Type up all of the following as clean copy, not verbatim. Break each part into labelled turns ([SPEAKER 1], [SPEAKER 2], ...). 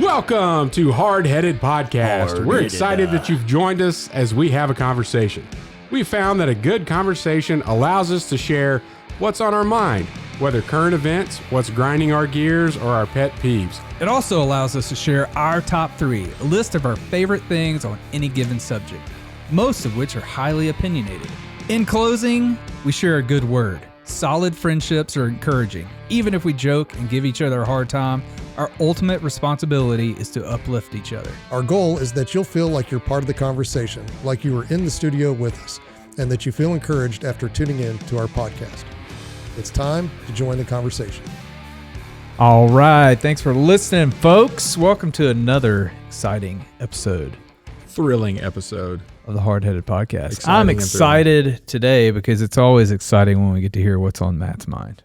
[SPEAKER 1] Welcome to Hardheaded Podcast. We're excited that you've joined us as we have a conversation. We found that a good conversation allows us to share what's on our mind, whether current events, what's grinding our gears, or our pet peeves.
[SPEAKER 2] It also allows us to share our top 3, a list of our favorite things on any given subject, most of which are highly opinionated. In closing, we share a good word. Solid friendships are encouraging. Even if we joke and give each other a hard time, our ultimate responsibility is to uplift each other.
[SPEAKER 3] Our goal is that you'll feel like you're part of the conversation, like you were in the studio with us, and that you feel encouraged after tuning in to our podcast. It's time to join the conversation.
[SPEAKER 2] All right. Thanks for listening, folks. Welcome to another exciting episode.
[SPEAKER 1] Thrilling episode
[SPEAKER 2] Of the Hardheaded Podcast.
[SPEAKER 1] Exciting
[SPEAKER 2] I'm excited today because it's always exciting when we get to hear what's on Matt's mind.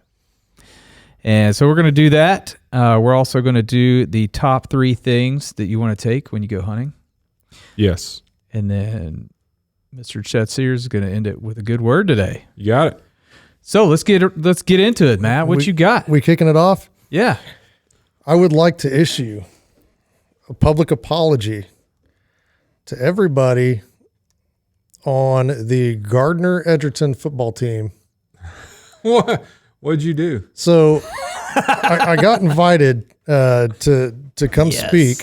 [SPEAKER 2] And so we're going to do that. We're also going to do the top 3 things that you want to take when you go hunting.
[SPEAKER 1] Yes.
[SPEAKER 2] And then Mr. Chet Sears is going to end it with a good word today.
[SPEAKER 1] You got it.
[SPEAKER 2] So let's get into it, Matt. What you got?
[SPEAKER 3] We kicking it off?
[SPEAKER 2] Yeah.
[SPEAKER 3] I would like to issue a public apology to everybody on the Gardner Edgerton football team.
[SPEAKER 1] What'd you do?
[SPEAKER 3] So I got invited to come speak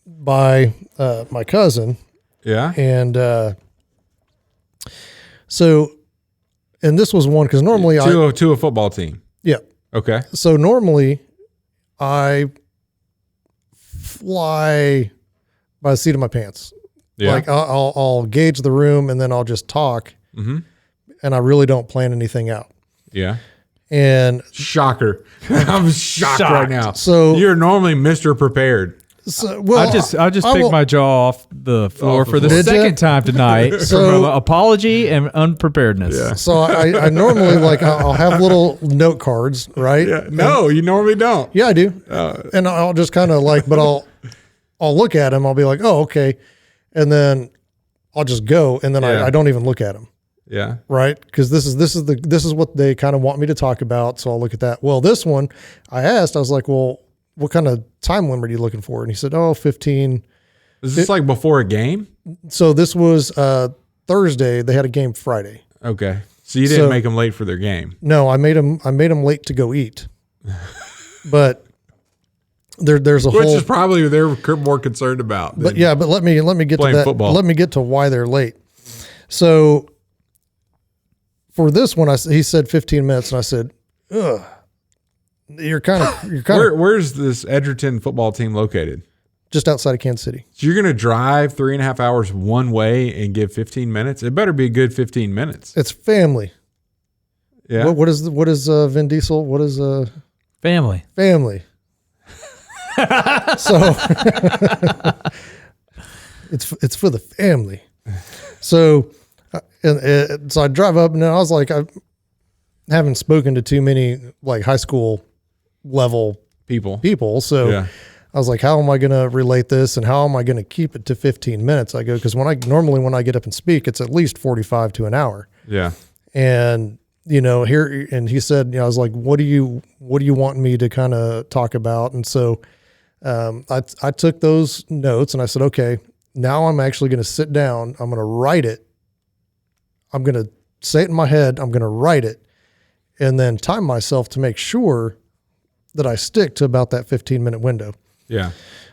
[SPEAKER 3] by my cousin.
[SPEAKER 1] Yeah.
[SPEAKER 3] And and this was one because normally
[SPEAKER 1] to a football team.
[SPEAKER 3] Yeah.
[SPEAKER 1] Okay.
[SPEAKER 3] So normally I fly by the seat of my pants.
[SPEAKER 1] Yeah.
[SPEAKER 3] Like I'll gauge the room and then I'll just talk.
[SPEAKER 1] Mm-hmm.
[SPEAKER 3] And I really don't plan anything out.
[SPEAKER 1] Yeah.
[SPEAKER 3] And
[SPEAKER 1] shocker. I'm shocked right now.
[SPEAKER 3] So
[SPEAKER 1] you're normally Mr. Prepared.
[SPEAKER 3] So, well,
[SPEAKER 2] I just picked my jaw off the floor for the second time tonight.
[SPEAKER 3] So,
[SPEAKER 2] from apology and unpreparedness.
[SPEAKER 1] Yeah.
[SPEAKER 3] So I normally I'll have little note cards, right?
[SPEAKER 1] Yeah. No, you normally don't.
[SPEAKER 3] Yeah, I do. And I'll just kind of but I'll look at them. I'll be like, oh, okay. And then I'll just go. And then I don't even look at them.
[SPEAKER 1] Yeah.
[SPEAKER 3] Right. Because this is what they kind of want me to talk about. So I'll look at that. Well, this one I was like, well, what kind of time limit are you looking for? And he said, 15.
[SPEAKER 1] Is this like before a game?
[SPEAKER 3] So this was Thursday. They had a game Friday.
[SPEAKER 1] Okay. So you didn't make them late for their game.
[SPEAKER 3] No, I made them late to go eat. But there's a
[SPEAKER 1] Which
[SPEAKER 3] whole,
[SPEAKER 1] is probably they're more concerned about.
[SPEAKER 3] But let me get to that.
[SPEAKER 1] Football.
[SPEAKER 3] Let me get to why they're late. So for this one, he said 15 minutes, and I said, ugh. You're kind of.
[SPEAKER 1] Where's this Edgerton football team located?
[SPEAKER 3] Just outside of Kansas City.
[SPEAKER 1] So you're going to drive 3.5 hours one way and give 15 minutes? It better be a good 15 minutes.
[SPEAKER 3] It's family.
[SPEAKER 1] Yeah.
[SPEAKER 3] What is Vin Diesel? What is
[SPEAKER 2] Family.
[SPEAKER 3] Family. So it's for the family. So so I drive up and I was like, I haven't spoken to too many high school level people. So I was like, how am I going to relate this and how am I going to keep it to 15 minutes? I go, because when I get up and speak, it's at least 45 to an hour.
[SPEAKER 1] Yeah.
[SPEAKER 3] And here, and he said, I was like, what do you want me to kind of talk about? And so I took those notes and I said, okay, now I'm actually going to sit down. I'm going to write it. I'm going to say it in my head. I'm going to write it and then time myself to make sure that I stick to about that 15-minute window.
[SPEAKER 1] Yeah.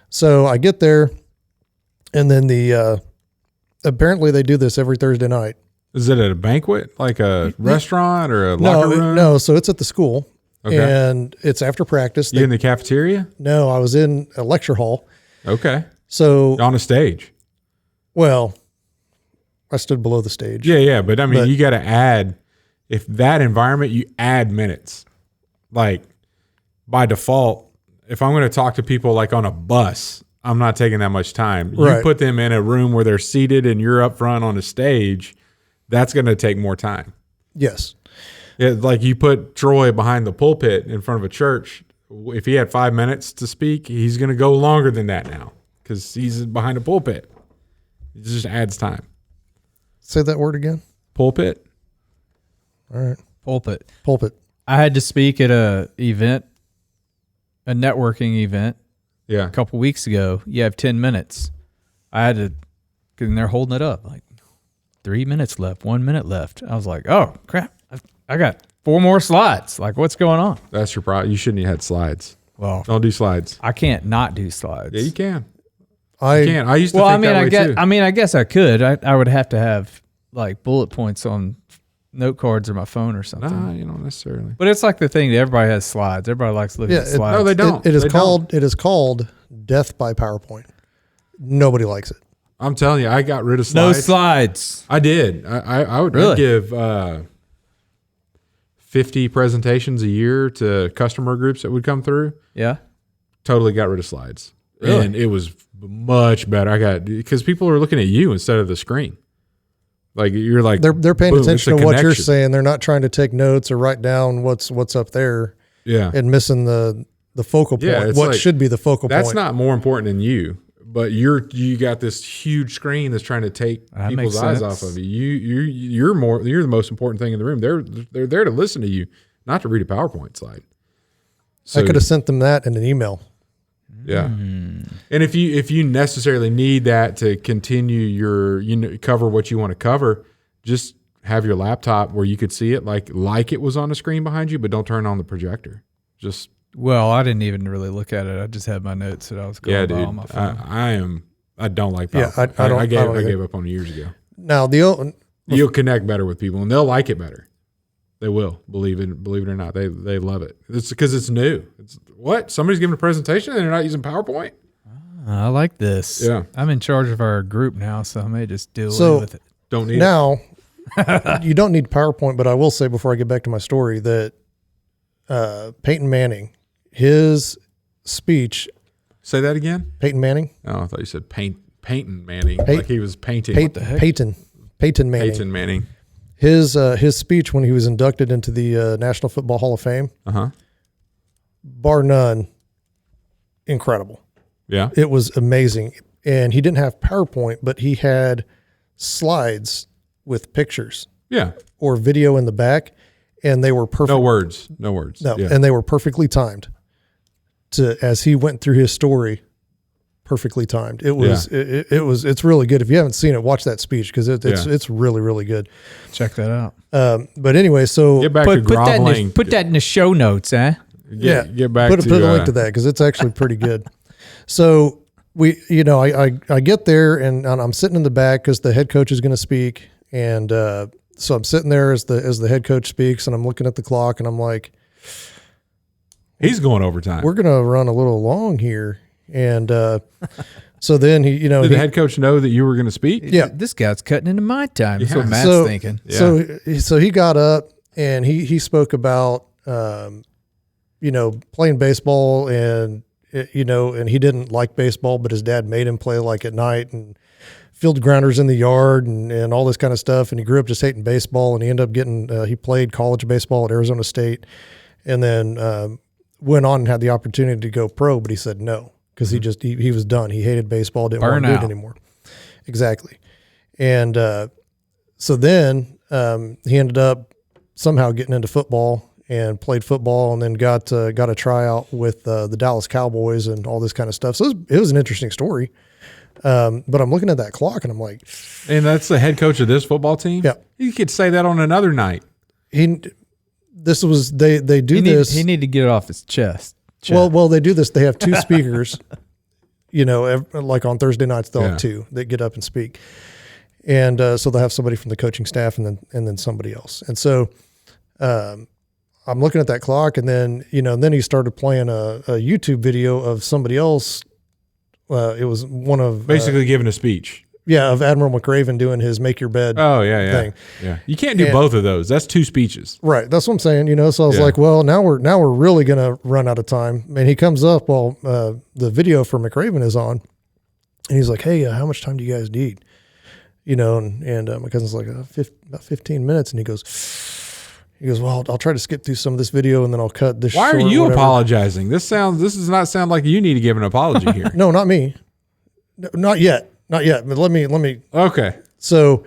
[SPEAKER 3] So I get there and then apparently they do this every Thursday night.
[SPEAKER 1] Is it at a banquet, like a restaurant or a locker room?
[SPEAKER 3] No. So it's at the school.
[SPEAKER 1] Okay.
[SPEAKER 3] And it's after practice.
[SPEAKER 1] You in the cafeteria?
[SPEAKER 3] No, I was in a lecture hall.
[SPEAKER 1] Okay.
[SPEAKER 3] So
[SPEAKER 1] on a stage.
[SPEAKER 3] Well, I stood below the stage.
[SPEAKER 1] Yeah. But I mean, you got to add, if that environment, you add minutes. Like by default, if I'm going to talk to people like on a bus, I'm not taking that much time. You put them in a room where they're seated and you're up front on a stage, that's going to take more time.
[SPEAKER 3] Yes.
[SPEAKER 1] Like you put Troy behind the pulpit in front of a church. If he had 5 minutes to speak, he's going to go longer than that now because he's behind a pulpit. It just adds time.
[SPEAKER 3] Say that word again.
[SPEAKER 1] Pulpit.
[SPEAKER 3] All right.
[SPEAKER 2] Pulpit. I had to speak at a networking event,
[SPEAKER 1] Yeah.
[SPEAKER 2] a couple weeks ago, you have 10 minutes. I had to, and they're holding it up like 3 minutes left, 1 minute left. I was like, oh crap, I got 4 more slides. Like, what's going on?
[SPEAKER 1] That's your problem. You shouldn't have had slides.
[SPEAKER 2] Well,
[SPEAKER 1] Don't do slides.
[SPEAKER 2] I can't not do slides.
[SPEAKER 1] Yeah, you can.
[SPEAKER 3] I
[SPEAKER 1] You can. I used to think that way too.
[SPEAKER 2] I guess I could. I would have to have like bullet points on note cards or my phone or something.
[SPEAKER 1] Nah, you don't necessarily.
[SPEAKER 2] But it's like the thing that everybody has slides. Everybody likes looking at slides.
[SPEAKER 1] No, they don't.
[SPEAKER 3] It is
[SPEAKER 1] They
[SPEAKER 3] called death by PowerPoint. Nobody likes it.
[SPEAKER 1] I'm telling you, I got rid of
[SPEAKER 2] No
[SPEAKER 1] slides.
[SPEAKER 2] slides.
[SPEAKER 1] I did. I would
[SPEAKER 2] Really?
[SPEAKER 1] I'd give 50 presentations a year to customer groups that would come through.
[SPEAKER 2] Yeah.
[SPEAKER 1] Totally got rid of slides.
[SPEAKER 2] Really?
[SPEAKER 1] And it was much better. Because people are looking at you instead of the screen. Like you're like
[SPEAKER 3] They're paying
[SPEAKER 1] boom,
[SPEAKER 3] attention
[SPEAKER 1] it's
[SPEAKER 3] to
[SPEAKER 1] a
[SPEAKER 3] what you're
[SPEAKER 1] connection.
[SPEAKER 3] saying. They're not trying to take notes or write down what's up there
[SPEAKER 1] Yeah.
[SPEAKER 3] and missing the focal point.
[SPEAKER 1] Yeah, it's
[SPEAKER 3] what
[SPEAKER 1] like-
[SPEAKER 3] should be the focal
[SPEAKER 1] That's
[SPEAKER 3] point.
[SPEAKER 1] not more important than you. But you got this huge screen that's trying to take
[SPEAKER 2] That
[SPEAKER 1] people's
[SPEAKER 2] makes
[SPEAKER 1] eyes
[SPEAKER 2] sense.
[SPEAKER 1] off of you. You're the most important thing in the room. They're there to listen to you, not to read a PowerPoint slide. So,
[SPEAKER 3] I could have sent them that in an email.
[SPEAKER 1] yeah. And if you necessarily need that to continue your cover what you want to cover, just have your laptop where you could see it like it was on the screen behind you, but don't turn on the projector. Just
[SPEAKER 2] Well, I didn't even really look at it. I just had my notes that I was going by on my phone.
[SPEAKER 1] I don't like
[SPEAKER 3] Yeah,
[SPEAKER 1] PowerPoint.
[SPEAKER 3] I don't
[SPEAKER 1] I
[SPEAKER 3] either.
[SPEAKER 1] gave up on it years ago.
[SPEAKER 3] Now
[SPEAKER 1] You'll connect better with people and they'll like it better. They will, believe it or not. They love it. It's because it's new. It's what? Somebody's giving a presentation and they're not using PowerPoint?
[SPEAKER 2] I like this.
[SPEAKER 1] Yeah.
[SPEAKER 2] I'm in charge of our group now, so I may just deal with it.
[SPEAKER 1] Don't need it.
[SPEAKER 3] now you don't need PowerPoint, but I will say before I get back to my story that Peyton Manning, his speech.
[SPEAKER 1] Say that again?
[SPEAKER 3] Peyton Manning.
[SPEAKER 1] Oh, I thought you said Peyton Manning.
[SPEAKER 3] Pey-
[SPEAKER 1] like he was painting.
[SPEAKER 3] Peyton Manning.
[SPEAKER 1] Peyton Manning.
[SPEAKER 3] His speech when he was inducted into the National Football Hall of Fame,
[SPEAKER 1] Uh-huh.
[SPEAKER 3] bar none, incredible.
[SPEAKER 1] Yeah.
[SPEAKER 3] It was amazing. And he didn't have PowerPoint, but he had slides with pictures
[SPEAKER 1] Yeah.
[SPEAKER 3] or video in the back, and they were perfect.
[SPEAKER 1] No words. No. Yeah.
[SPEAKER 3] And they were perfectly timed to as he went through his story. Perfectly timed. It was. It's really good. If you haven't seen it, watch that speech because it's really really good.
[SPEAKER 2] Check that out.
[SPEAKER 3] But anyway, so
[SPEAKER 1] Get back to groveling.
[SPEAKER 2] Put that in the show notes, eh?
[SPEAKER 1] Get back
[SPEAKER 3] put
[SPEAKER 1] to
[SPEAKER 3] a link to that because it's actually pretty good. So I get there and I'm sitting in the back because the head coach is going to speak, and so I'm sitting there as the head coach speaks, and I'm looking at the clock, and I'm like,
[SPEAKER 1] He's going overtime.
[SPEAKER 3] we're going to run a little long here, and so then he,
[SPEAKER 1] Did the head coach know that you were going to speak?
[SPEAKER 3] Yeah.
[SPEAKER 2] This guy's cutting into my time. That's
[SPEAKER 1] Yeah.
[SPEAKER 2] what Matt's thinking.
[SPEAKER 1] Yeah.
[SPEAKER 3] So he got up and he spoke about playing baseball and and he didn't like baseball, but his dad made him play like at night and field grounders in the yard and all this kind of stuff. And he grew up just hating baseball, and he ended up getting he played college baseball at Arizona State, and then went on and had the opportunity to go pro, but he said no because he was done. He hated baseball, didn't want to do it anymore. Exactly. And so then he ended up somehow getting into football and played football, and then got a tryout with the Dallas Cowboys and all this kind of stuff. So it was an interesting story. But I'm looking at that clock and I'm like,
[SPEAKER 1] And that's the head coach of this football team?
[SPEAKER 3] Yeah.
[SPEAKER 1] You could say that on another night.
[SPEAKER 3] they do this.
[SPEAKER 2] He need to get it off his chest.
[SPEAKER 3] Well, they do this. They have two speakers, like on Thursday nights, they'll have two that get up and speak. And so they'll have somebody from the coaching staff and then somebody else. And so I'm looking at that clock, and then, then he started playing a YouTube video of somebody else. It was one of
[SPEAKER 1] Basically giving a speech.
[SPEAKER 3] of Admiral McRaven doing his make your bed.
[SPEAKER 1] Oh, yeah.
[SPEAKER 3] thing.
[SPEAKER 1] Yeah. You can't do both of those. That's two speeches.
[SPEAKER 3] Right. That's what I'm saying, so I was like, well, now we're really going to run out of time. And he comes up while the video for McRaven is on, and he's like, hey, how much time do you guys need? And my cousin's like, about 15 minutes. And he goes, well, I'll try to skip through some of this video and then I'll cut this
[SPEAKER 1] Why
[SPEAKER 3] short.
[SPEAKER 1] are you
[SPEAKER 3] whatever.
[SPEAKER 1] apologizing? This does not sound like you need to give an apology here.
[SPEAKER 3] No, not me. No, not yet. But let me.
[SPEAKER 1] Okay.
[SPEAKER 3] So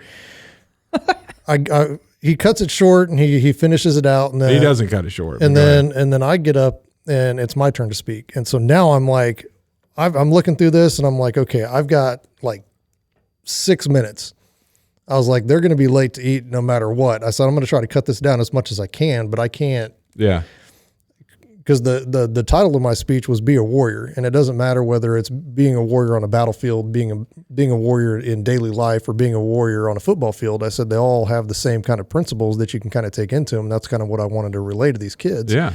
[SPEAKER 3] he cuts it short and he finishes it out, and then
[SPEAKER 1] He doesn't cut it short.
[SPEAKER 3] and
[SPEAKER 1] but go ahead.
[SPEAKER 3] then I get up and it's my turn to speak. And so now I'm like, I'm looking through this and I'm like, okay, I've got like 6 minutes. I was like, they're going to be late to eat no matter what. I said, I'm going to try to cut this down as much as I can, but I can't.
[SPEAKER 1] Yeah.
[SPEAKER 3] Because the title of my speech was Be a Warrior. And it doesn't matter whether it's being a warrior on a battlefield, being a warrior in daily life, or being a warrior on a football field. I said they all have the same kind of principles that you can kind of take into them. That's kind of what I wanted to relay to these kids.
[SPEAKER 1] Yeah.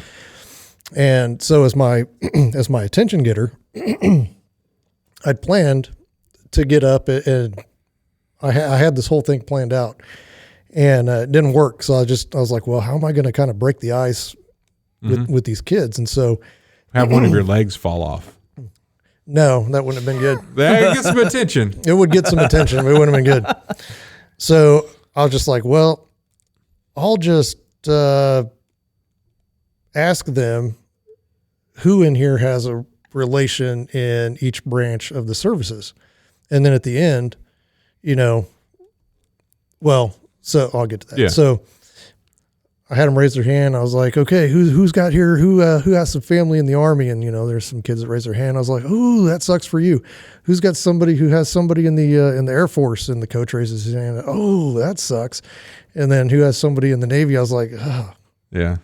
[SPEAKER 3] And so as my attention getter, I'd planned to get up and I had this whole thing planned out, and it didn't work. So I was like, well, how am I going to kind of break the ice with these kids? And so
[SPEAKER 1] have one of your legs fall off.
[SPEAKER 3] No, that wouldn't have been good.
[SPEAKER 1] That gets some attention.
[SPEAKER 3] It would get some attention. It wouldn't have been good. So I was just like, well, I'll just ask them who in here has a relation in each branch of the services. And then at the end, so I'll get to that.
[SPEAKER 1] Yeah.
[SPEAKER 3] So I had them raise their hand. I was like, okay, who's got here? Who has some family in the Army? And, there's some kids that raise their hand. I was like, ooh, that sucks for you. Who's got somebody who has somebody in the Air Force? And the coach raises his hand. Oh, that sucks. And then who has somebody in the Navy? I was like, oh,
[SPEAKER 1] yeah,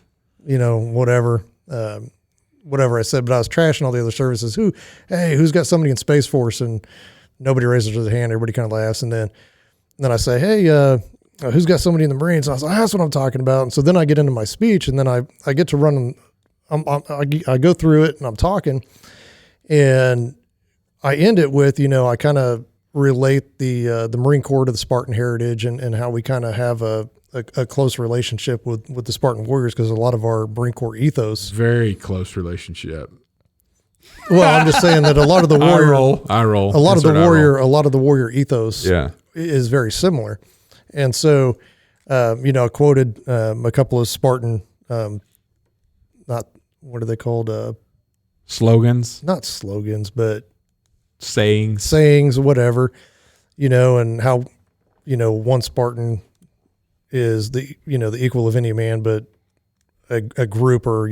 [SPEAKER 3] whatever I said, but I was trashing all the other services. Who's got somebody in Space Force? And nobody raises their hand. Everybody kind of laughs. And then I say, hey, who's got somebody in the Marines? And I was like, that's what I'm talking about. And so then I get into my speech, and then I get to run. I go through it, and I'm talking, and I end it with, I kind of relate the Marine Corps to the Spartan heritage, and how we kind of have a close relationship with the Spartan warriors, because a lot of our Marine Corps ethos.
[SPEAKER 1] Very close relationship.
[SPEAKER 3] Well, I'm just saying that a lot of the warrior,
[SPEAKER 1] I roll.
[SPEAKER 3] a lot of the warrior ethos,
[SPEAKER 1] yeah,
[SPEAKER 3] is very similar. And so, I quoted a couple of Spartan, not what are they called?
[SPEAKER 1] Slogans,
[SPEAKER 3] not slogans, but
[SPEAKER 1] sayings,
[SPEAKER 3] whatever. And how, one Spartan is the equal of any man, but a group, or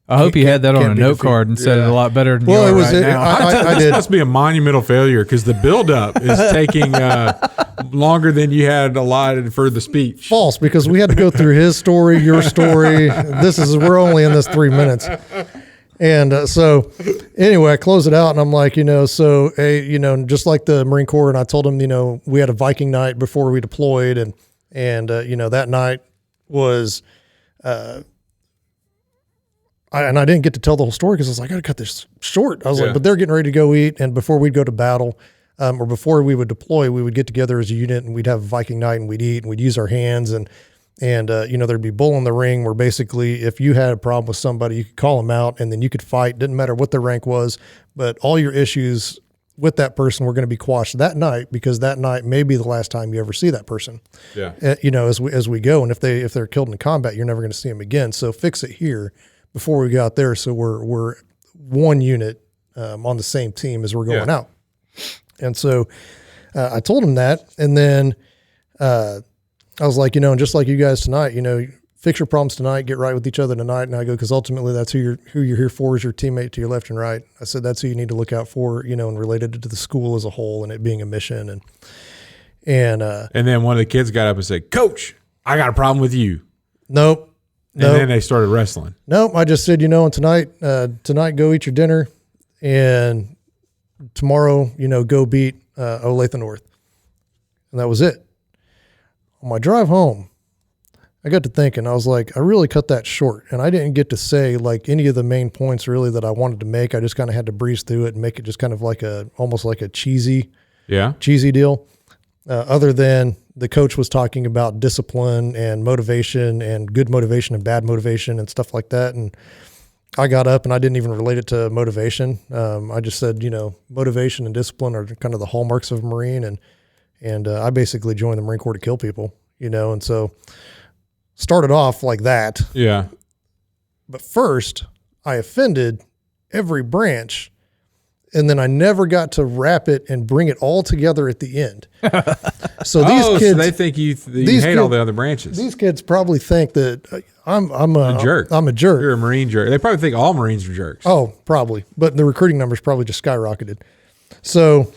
[SPEAKER 2] I hope you had that on a note card and said it a lot better than you are right now.
[SPEAKER 3] I
[SPEAKER 1] did. This must be a monumental failure, because the buildup is taking longer than you had allotted for the speech.
[SPEAKER 3] False, because we had to go through his story, your story. We're only in this 3 minutes. And so anyway, I close it out, and I'm like, just like the Marine Corps, and I told him, we had a Viking night before we deployed, and that night was, I didn't get to tell the whole story, because I was like, I got to cut this short. I was like, but they're getting ready to go eat. And before we'd go to battle, or before we would deploy, we would get together as a unit, and we'd have a Viking night, and we'd eat, and we'd use our hands. And there'd be bull in the ring, where basically if you had a problem with somebody, you could call them out, and then you could fight. Didn't matter what their rank was, but all your issues with that person were going to be quashed that night, because that night may be the last time you ever see that person.
[SPEAKER 1] Yeah.
[SPEAKER 3] As we go. And if they're killed in combat, you're never going to see them again. So fix it here before we go out there, so we're one unit on the same team as we're going out. And so I told him that, and then I was like, and just like you guys tonight, fix your problems tonight, get right with each other tonight. And I go, because ultimately that's who you're here for, is your teammate to your left and right. I said that's who you need to look out for, and related to the school as a whole, and it being a mission. And
[SPEAKER 1] then one of the kids got up and said, "Coach, I got a problem with you."
[SPEAKER 3] Nope.
[SPEAKER 1] And then they started wrestling.
[SPEAKER 3] Nope. I just said, and tonight go eat your dinner, and tomorrow, go beat Olathe North. And that was it. On my drive home, I got to thinking, I was like, I really cut that short, and I didn't get to say like any of the main points really that I wanted to make. I just kind of had to breeze through it and make it just kind of like almost like a cheesy deal. Other than the coach was talking about discipline and motivation, and good motivation and bad motivation and stuff like that. And I got up and I didn't even relate it to motivation. I just said, motivation and discipline are kind of the hallmarks of a Marine. And I basically joined the Marine Corps to kill people, and so started off like that.
[SPEAKER 1] Yeah.
[SPEAKER 3] But first I offended every branch and then I never got to wrap it and bring it all together at the end. So these kids,
[SPEAKER 1] so they think you hate all the other branches.
[SPEAKER 3] These kids probably think that I'm a
[SPEAKER 1] jerk.
[SPEAKER 3] I'm a jerk.
[SPEAKER 1] You're a Marine jerk. They probably think all Marines are jerks.
[SPEAKER 3] Oh, probably. But the recruiting numbers probably just skyrocketed. So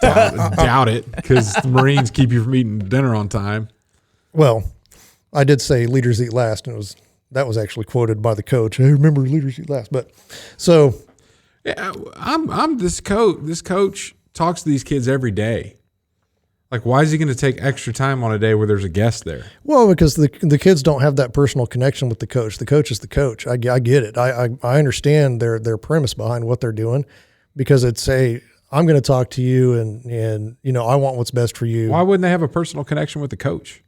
[SPEAKER 1] doubt it, because the Marines keep you from eating dinner on time.
[SPEAKER 3] Well, I did say leaders eat last, and that was actually quoted by the coach. I remember leaders eat last. But so
[SPEAKER 1] yeah, I'm this coach. This coach talks to these kids every day. Like, why is he going to take extra time on a day where there's a guest there?
[SPEAKER 3] Well, because the kids don't have that personal connection with the coach. The coach is the coach. I get it. I understand their premise behind what they're doing, because it's I'm going to talk to you, and I want what's best for you.
[SPEAKER 1] Why wouldn't they have a personal connection with the coach?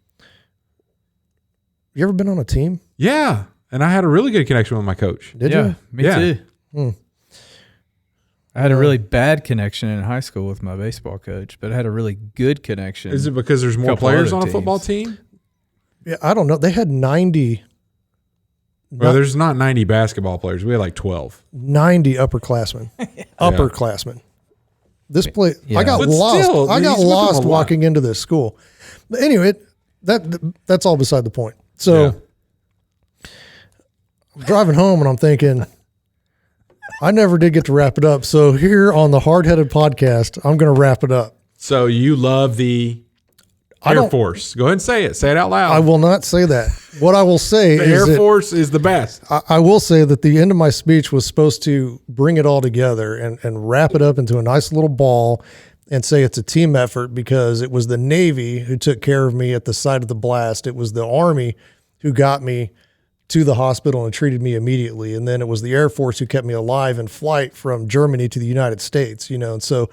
[SPEAKER 3] You ever been on a team?
[SPEAKER 1] Yeah, and I had a really good connection with my coach.
[SPEAKER 3] Did you?
[SPEAKER 2] Me
[SPEAKER 1] Yeah.
[SPEAKER 2] too. I had a really bad connection in high school with my baseball coach, but I had a really good connection.
[SPEAKER 1] Is it because there's more
[SPEAKER 2] Couple
[SPEAKER 1] players
[SPEAKER 2] other
[SPEAKER 1] on a football
[SPEAKER 2] teams.
[SPEAKER 1] team?
[SPEAKER 3] Yeah, I don't know. They had 90.
[SPEAKER 1] Well, there's not 90 basketball players. We had like 12.
[SPEAKER 3] 90 upperclassmen. Upperclassmen. This play,
[SPEAKER 2] Yeah.
[SPEAKER 3] I got
[SPEAKER 1] But
[SPEAKER 3] lost.
[SPEAKER 1] still,
[SPEAKER 3] I got
[SPEAKER 1] he's with them a
[SPEAKER 3] lost
[SPEAKER 1] lot.
[SPEAKER 3] walking into this school. But anyway, that's all beside the point. So I'm driving home and I'm thinking, I never did get to wrap it up. So here on the Hardheaded podcast, I'm going to wrap it up.
[SPEAKER 1] So you love the Air Force. Go ahead and say it. Say it out loud.
[SPEAKER 3] I will not say that. What I will say
[SPEAKER 1] the
[SPEAKER 3] is
[SPEAKER 1] Air
[SPEAKER 3] that
[SPEAKER 1] Force is the best.
[SPEAKER 3] I will say that the end of my speech was supposed to bring it all together and wrap it up into a nice little ball and say it's a team effort, because it was the Navy who took care of me at the site of the blast. It was the Army who got me to the hospital and treated me immediately. And then it was the Air Force who kept me alive in flight from Germany to the United States, and so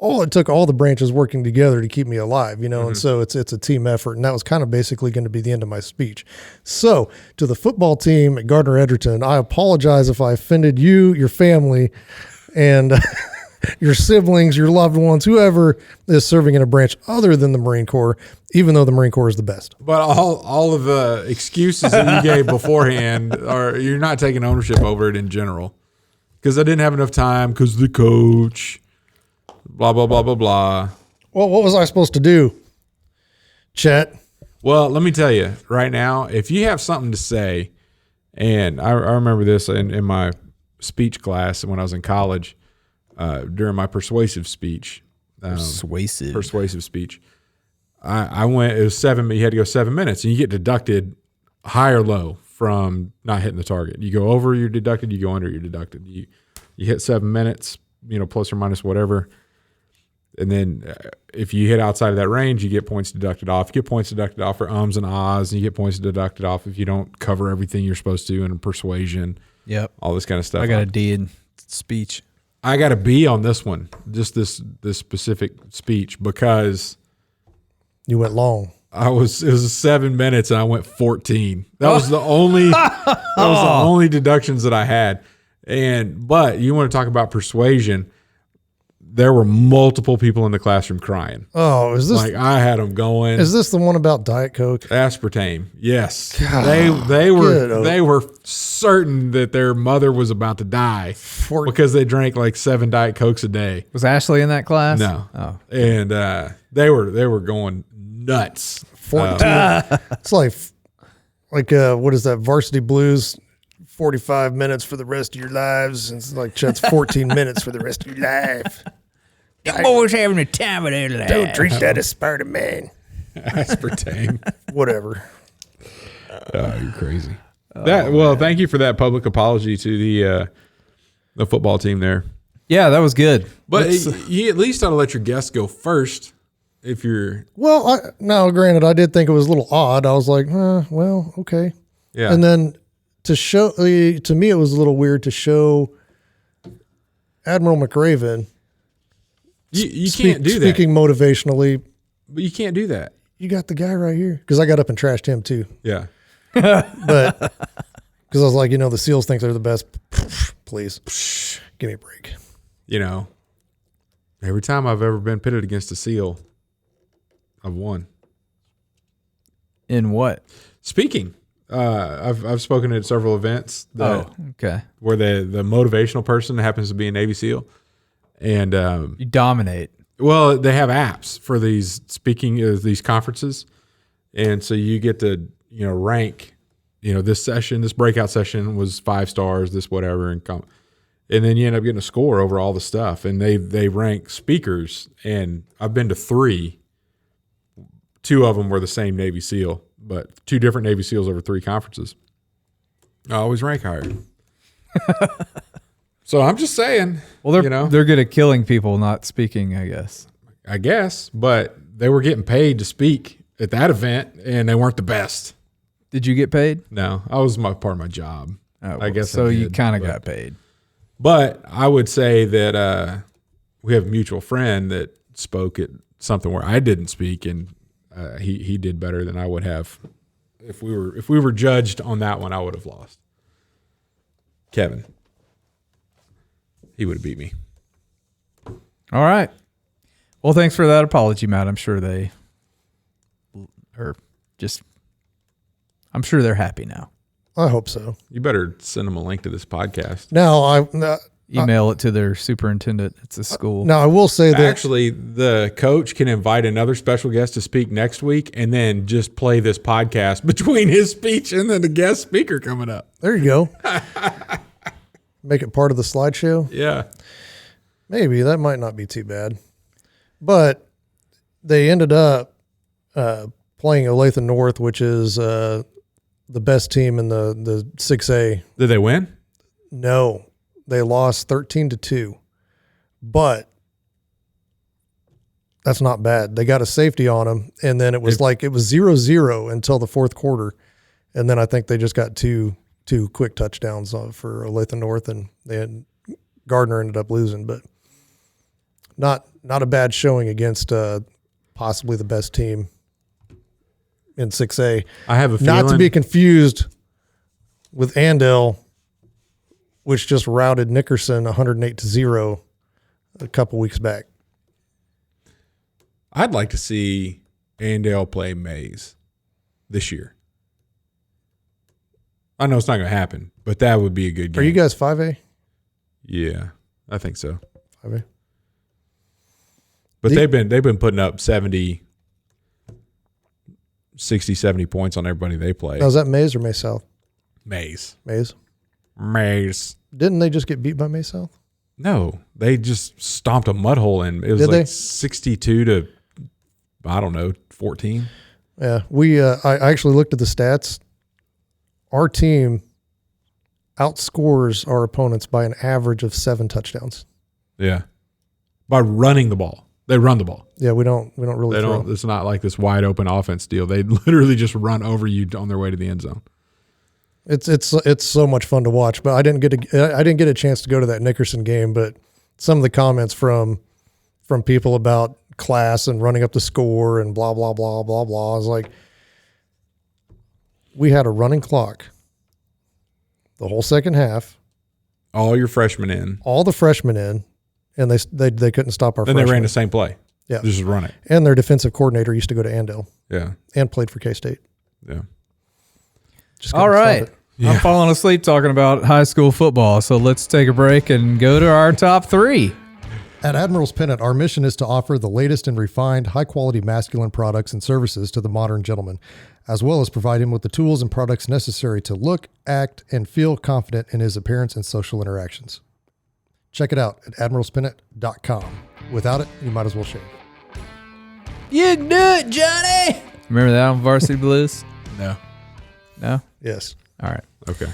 [SPEAKER 3] it took all the branches working together to keep me alive, and so it's a team effort. And that was kind of basically going to be the end of my speech. So to the football team at Gardner Edgerton, I apologize if I offended you, your family, and your siblings, your loved ones, whoever is serving in a branch other than the Marine Corps, even though the Marine Corps is the best.
[SPEAKER 1] But all of the excuses that you gave beforehand you're not taking ownership over it in general. Because I didn't have enough time, because the coach, blah, blah, blah, blah, blah.
[SPEAKER 3] Well, what was I supposed to do, Chet?
[SPEAKER 1] Well, let me tell you right now, if you have something to say, and I remember this in my speech class when I was in college, during my persuasive speech. Persuasive speech. I went, it was 7, you had to go 7 minutes, and you get deducted high or low from not hitting the target. You go over, you're deducted. You go under, you're deducted. You hit 7 minutes, plus or minus whatever. And then if you hit outside of that range, you get points deducted off. You get points deducted off for ums and ahs, and you get points deducted off if you don't cover everything you're supposed to in persuasion.
[SPEAKER 2] Yep.
[SPEAKER 1] All this kind of stuff.
[SPEAKER 2] I got a D in speech.
[SPEAKER 1] I got a B on this one, just this specific speech, because
[SPEAKER 3] You went long.
[SPEAKER 1] it was 7 minutes and I went 14. That was the only deductions that I had. But you want to talk about persuasion? There were multiple people in the classroom crying.
[SPEAKER 3] Oh, is this
[SPEAKER 1] I had them going.
[SPEAKER 3] Is this the one about Diet Coke?
[SPEAKER 1] Aspartame? Yes.
[SPEAKER 3] God,
[SPEAKER 1] they were certain that their mother was about to die because they drank like 7 Diet Cokes a day.
[SPEAKER 2] Was Ashley in that class?
[SPEAKER 1] No.
[SPEAKER 2] Oh.
[SPEAKER 1] And they were going nuts.
[SPEAKER 3] 14. It's like what is that? Varsity Blues. 45 minutes for the rest of your lives. It's like Chet's 14 minutes for the rest of your life.
[SPEAKER 2] You boys having a time of their life.
[SPEAKER 3] Don't drink that aspartame, man.
[SPEAKER 1] Aspartame.
[SPEAKER 3] Whatever.
[SPEAKER 1] Oh, you're crazy. Thank you for that public apology to the football team there.
[SPEAKER 2] Yeah, that was good.
[SPEAKER 1] But you at least ought to let your guests go first if you're.
[SPEAKER 3] Well, granted, I did think it was a little odd. I was like, well, okay.
[SPEAKER 1] Yeah.
[SPEAKER 3] And then to me, it was a little weird to show Admiral McRaven.
[SPEAKER 1] You can't do that.
[SPEAKER 3] Speaking motivationally.
[SPEAKER 1] But you can't do that.
[SPEAKER 3] You got the guy right here. Because I got up and trashed him too.
[SPEAKER 1] Yeah.
[SPEAKER 3] But because I was like, the SEALs think they're the best. Please give me a break.
[SPEAKER 1] Every time I've ever been pitted against a SEAL, I've won.
[SPEAKER 2] In what?
[SPEAKER 1] Speaking, I've spoken at several events.
[SPEAKER 2] Okay.
[SPEAKER 1] Where the motivational person happens to be a Navy SEAL, And
[SPEAKER 2] you dominate.
[SPEAKER 1] well, they have apps for these these conferences, and so you get to rank. This breakout session was 5 stars, this whatever, and then you end up getting a score over all the stuff. And they rank speakers, and I've been to 3. 2 of them were the same Navy SEAL, but 2 different Navy SEALs over 3 conferences. I always rank higher. So I'm just saying.
[SPEAKER 2] Well, they're good at killing people, not speaking, I guess.
[SPEAKER 1] I guess, but they were getting paid to speak at that event, and they weren't the best.
[SPEAKER 2] Did you get paid?
[SPEAKER 1] No, I was part of my job.
[SPEAKER 2] Oh,
[SPEAKER 1] I guess
[SPEAKER 2] so. You kind of
[SPEAKER 1] but-
[SPEAKER 2] got paid.
[SPEAKER 1] But I would say that we have a mutual friend that spoke at something where I didn't speak, and he did better than I would have. If we were judged on that one, I would have lost. Kevin, he would have beat me.
[SPEAKER 2] All right. Well, thanks for that apology, Matt. I'm sure they're happy now.
[SPEAKER 3] I hope so.
[SPEAKER 1] You better send them a link to this podcast.
[SPEAKER 3] Now,
[SPEAKER 2] Email it to their superintendent. It's a school.
[SPEAKER 3] now I will say that
[SPEAKER 1] Actually, the coach can invite another special guest to speak next week, and then just play this podcast between his speech and then the guest speaker coming up.
[SPEAKER 3] there you go. Make it part of the slideshow.
[SPEAKER 1] Yeah.
[SPEAKER 3] Maybe that might not be too bad, but they ended up playing Olathe North, which is the best team in the 6A.
[SPEAKER 1] Did they win?
[SPEAKER 3] No, they lost 13-2, but that's not bad. They got a safety on them, and then it was 0-0 until the fourth quarter, and then I think they just got two quick touchdowns for Olathe North, and Gardner ended up losing, but not a bad showing against possibly the best team in 6A.
[SPEAKER 1] I have a feeling.
[SPEAKER 3] Not to be confused with Andale, which just routed Nickerson 108-0 a couple weeks back.
[SPEAKER 1] I'd like to see Andale play Mays this year. I know it's not going to happen, but that would be a good game.
[SPEAKER 3] Are you guys 5A?
[SPEAKER 1] Yeah, I think so.
[SPEAKER 3] 5A.
[SPEAKER 1] But they've been putting up 60, 70 points on everybody they play.
[SPEAKER 3] Now, is that Mays or May South?
[SPEAKER 1] Mays.
[SPEAKER 3] Mays.
[SPEAKER 2] Didn't
[SPEAKER 3] they just get beat by May South?
[SPEAKER 1] No, they just stomped a mud hole in. It was
[SPEAKER 3] Did they?
[SPEAKER 1] 62 to, I don't know, 14.
[SPEAKER 3] Yeah, I actually looked at the stats. Our team outscores our opponents by an average of 7 touchdowns.
[SPEAKER 1] Yeah, by running the ball. They run the ball.
[SPEAKER 3] Yeah, we don't really.
[SPEAKER 1] They don't. It's not like this wide open offense deal. They literally just run over you on their way to the end zone.
[SPEAKER 3] It's so much fun to watch. But I didn't get a chance to go to that Nickerson game. But some of the comments from people about class and running up the score and blah blah blah blah blah. I was like, we had a running clock the whole second half.
[SPEAKER 1] All your freshmen in.
[SPEAKER 3] All the freshmen in, and they couldn't stop our freshmen.
[SPEAKER 1] And they ran the same play.
[SPEAKER 3] Yeah.
[SPEAKER 1] Just run it.
[SPEAKER 3] And their defensive coordinator used to go to Andale.
[SPEAKER 1] Yeah.
[SPEAKER 3] And played for K-State.
[SPEAKER 1] Yeah.
[SPEAKER 3] Just
[SPEAKER 2] All right. I'm falling asleep talking about high school football, so let's take a break and go to our top 3.
[SPEAKER 3] At Admiral's Pennant, our mission is to offer the latest and refined, high-quality masculine products and services to the modern gentleman, as well as provide him with the tools and products necessary to look, act, and feel confident in his appearance and social interactions. Check it out at admiralspennant.com. Without it, you might as well shave.
[SPEAKER 2] You can do it, Johnny! Remember that on Varsity Blues?
[SPEAKER 1] No.
[SPEAKER 2] No?
[SPEAKER 3] Yes.
[SPEAKER 2] All right.
[SPEAKER 1] Okay.